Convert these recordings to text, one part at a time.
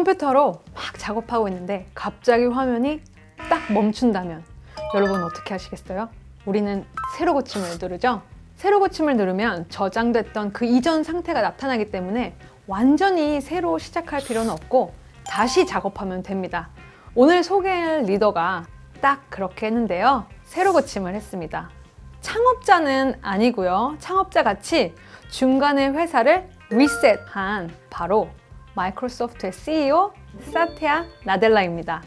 컴퓨터로 막 작업하고 있는데 갑자기 화면이 딱 멈춘다면 여러분 어떻게 하시겠어요? 우리는 새로 고침을 누르죠? 새로 고침을 누르면 저장됐던 그 이전 상태가 나타나기 때문에 완전히 새로 시작할 필요는 없고 다시 작업하면 됩니다. 오늘 소개할 리더가 딱 그렇게 했는데요. 새로 고침을 했습니다. 창업자는 아니고요. 창업자 같이 중간에 회사를 리셋한 바로 마이크로소프트의 CEO 사티아 나델라입니다.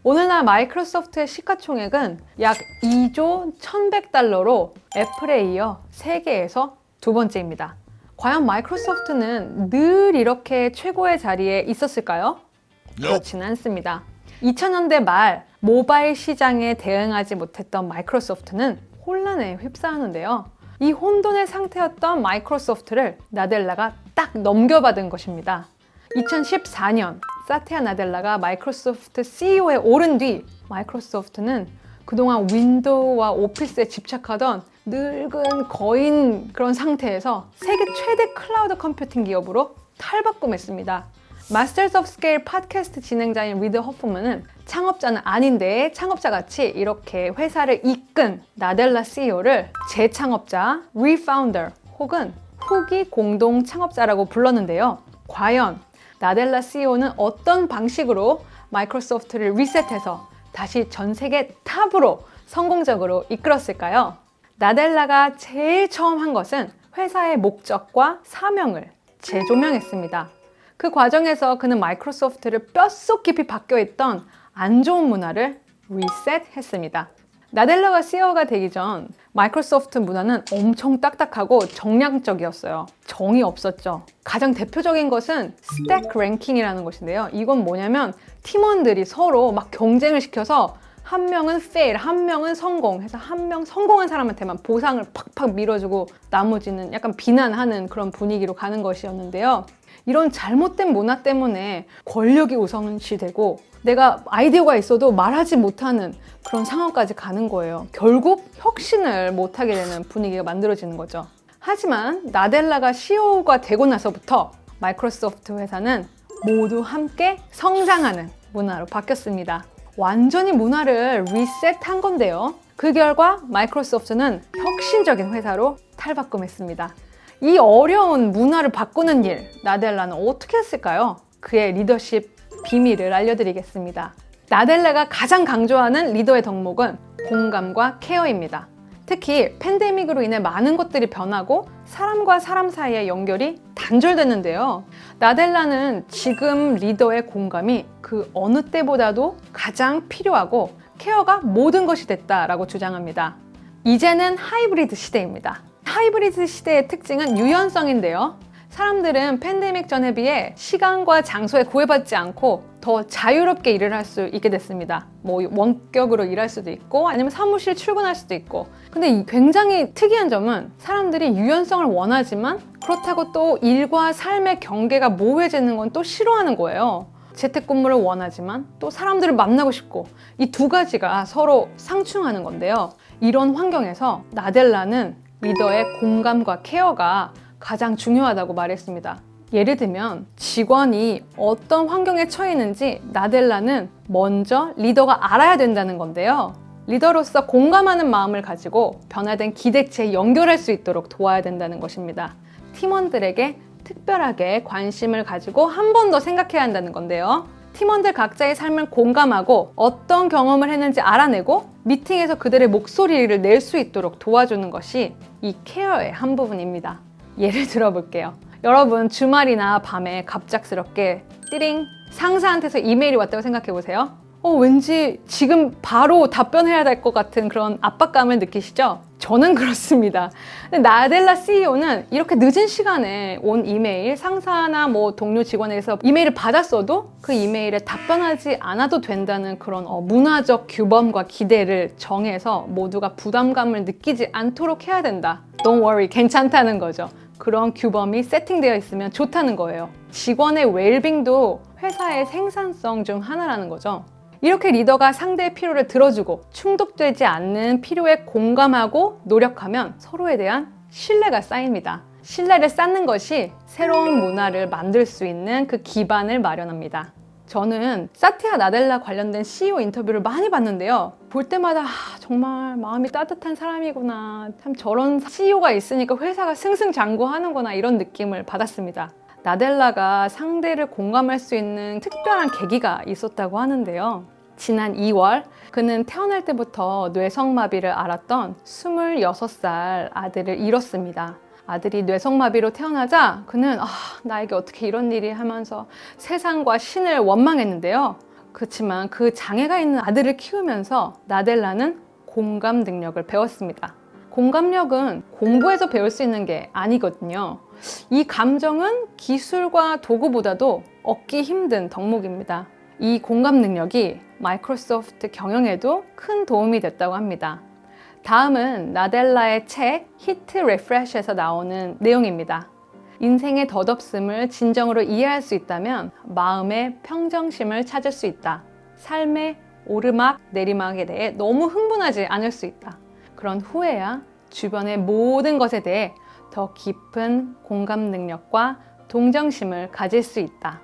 오늘날 마이크로소프트의 시가총액은 약 2조 1100달러로 애플에 이어 세계에서 두 번째입니다. 과연 마이크로소프트는 늘 이렇게 최고의 자리에 있었을까요? 그렇지는 않습니다. 2000년대 말 모바일 시장에 대응하지 못했던 마이크로소프트는 혼란에 휩싸였는데요. 이 혼돈의 상태였던 마이크로소프트를 나델라가 딱 넘겨받은 것입니다. 2014년 사티아 나델라가 마이크로소프트 CEO에 오른 뒤 마이크로소프트는 그동안 윈도우와 오피스에 집착하던 늙은 거인 그런 상태에서 세계 최대 클라우드 컴퓨팅 기업으로 탈바꿈했습니다. 마스터스 오브 스케일 팟캐스트 진행자인 리드 허프먼은 창업자는 아닌데 창업자같이 이렇게 회사를 이끈 나델라 CEO를 재창업자, 리파운더 혹은 후기 공동 창업자라고 불렀는데요. 과연 나델라 CEO는 어떤 방식으로 마이크로소프트를 리셋해서 다시 전 세계 탑으로 성공적으로 이끌었을까요? 나델라가 제일 처음 한 것은 회사의 목적과 사명을 재조명했습니다. 그 과정에서 그는 마이크로소프트를 뼛속 깊이 박혀있던 안 좋은 문화를 리셋했습니다. 나델라가 CEO가 되기 전 마이크로소프트 문화는 엄청 딱딱하고 정량적이었어요. 정이 없었죠. 가장 대표적인 것은 스택 랭킹이라는 것인데요. 이건 뭐냐면 팀원들이 서로 막 경쟁을 시켜서 한 명은 fail, 한 명은 성공 해서 한 명 성공한 사람한테만 보상을 팍팍 밀어주고 나머지는 약간 비난하는 그런 분위기로 가는 것이었는데요. 이런 잘못된 문화 때문에 권력이 우선시되고 내가 아이디어가 있어도 말하지 못하는 그런 상황까지 가는 거예요. 결국 혁신을 못하게 되는 분위기가 만들어지는 거죠. 하지만 나델라가 CEO가 되고 나서부터 마이크로소프트 회사는 모두 함께 성장하는 문화로 바뀌었습니다. 완전히 문화를 리셋한 건데요. 그 결과 마이크로소프트는 혁신적인 회사로 탈바꿈했습니다. 이 어려운 문화를 바꾸는 일, 나델라는 어떻게 했을까요? 그의 리더십 비밀을 알려드리겠습니다. 나델라가 가장 강조하는 리더의 덕목은 공감과 케어입니다. 특히 팬데믹으로 인해 많은 것들이 변하고 사람과 사람 사이의 연결이 단절됐는데요. 나델라는 지금 리더의 공감이 그 어느 때보다도 가장 필요하고 케어가 모든 것이 됐다라고 주장합니다. 이제는 하이브리드 시대입니다. 하이브리드 시대의 특징은 유연성인데요. 사람들은 팬데믹 전에 비해 시간과 장소에 구애받지 않고 더 자유롭게 일을 할 수 있게 됐습니다. 뭐 원격으로 일할 수도 있고 아니면 사무실 출근할 수도 있고. 근데 굉장히 특이한 점은 사람들이 유연성을 원하지만 그렇다고 또 일과 삶의 경계가 모호해지는 건 또 싫어하는 거예요. 재택근무를 원하지만 또 사람들을 만나고 싶고 이 두 가지가 서로 상충하는 건데요. 이런 환경에서 나델라는 리더의 공감과 케어가 가장 중요하다고 말했습니다. 예를 들면 직원이 어떤 환경에 처해 있는지 나델라는 먼저 리더가 알아야 된다는 건데요. 리더로서 공감하는 마음을 가지고 변화된 기대치에 연결할 수 있도록 도와야 된다는 것입니다. 팀원들에게 특별하게 관심을 가지고 한 번 더 생각해야 한다는 건데요. 팀원들 각자의 삶을 공감하고 어떤 경험을 했는지 알아내고 미팅에서 그들의 목소리를 낼 수 있도록 도와주는 것이 이 케어의 한 부분입니다. 예를 들어볼게요. 여러분 주말이나 밤에 갑작스럽게 띠링 상사한테서 이메일이 왔다고 생각해보세요. 왠지 지금 바로 답변해야 될 것 같은 그런 압박감을 느끼시죠? 저는 그렇습니다. 근데 나델라 CEO는 이렇게 늦은 시간에 온 이메일, 상사나 뭐 동료 직원에게서 이메일을 받았어도 그 이메일에 답변하지 않아도 된다는 그런 문화적 규범과 기대를 정해서 모두가 부담감을 느끼지 않도록 해야 된다. Don't worry, 괜찮다는 거죠. 그런 규범이 세팅되어 있으면 좋다는 거예요. 직원의 웰빙도 회사의 생산성 중 하나라는 거죠. 이렇게 리더가 상대의 필요를 들어주고 충족되지 않는 필요에 공감하고 노력하면 서로에 대한 신뢰가 쌓입니다. 신뢰를 쌓는 것이 새로운 문화를 만들 수 있는 그 기반을 마련합니다. 저는 사티아 나델라 관련된 CEO 인터뷰를 많이 봤는데요. 볼 때마다 정말 마음이 따뜻한 사람이구나. 참 저런 CEO가 있으니까 회사가 승승장구하는구나 이런 느낌을 받았습니다. 나델라가 상대를 공감할 수 있는 특별한 계기가 있었다고 하는데요. 지난 2월 그는 태어날 때부터 뇌성마비를 앓았던 26살 아들을 잃었습니다. 아들이 뇌성마비로 태어나자 그는 나에게 어떻게 이런 일이 하면서 세상과 신을 원망했는데요. 그렇지만 그 장애가 있는 아들을 키우면서 나델라는 공감 능력을 배웠습니다. 공감력은 공부해서 배울 수 있는 게 아니거든요. 이 감정은 기술과 도구보다도 얻기 힘든 덕목입니다. 이 공감 능력이 마이크로소프트 경영에도 큰 도움이 됐다고 합니다. 다음은 나델라의 책 히트 리프레쉬에서 나오는 내용입니다. 인생의 덧없음을 진정으로 이해할 수 있다면 마음의 평정심을 찾을 수 있다. 삶의 오르막 내리막에 대해 너무 흥분하지 않을 수 있다. 그런 후에야 주변의 모든 것에 대해 더 깊은 공감 능력과 동정심을 가질 수 있다.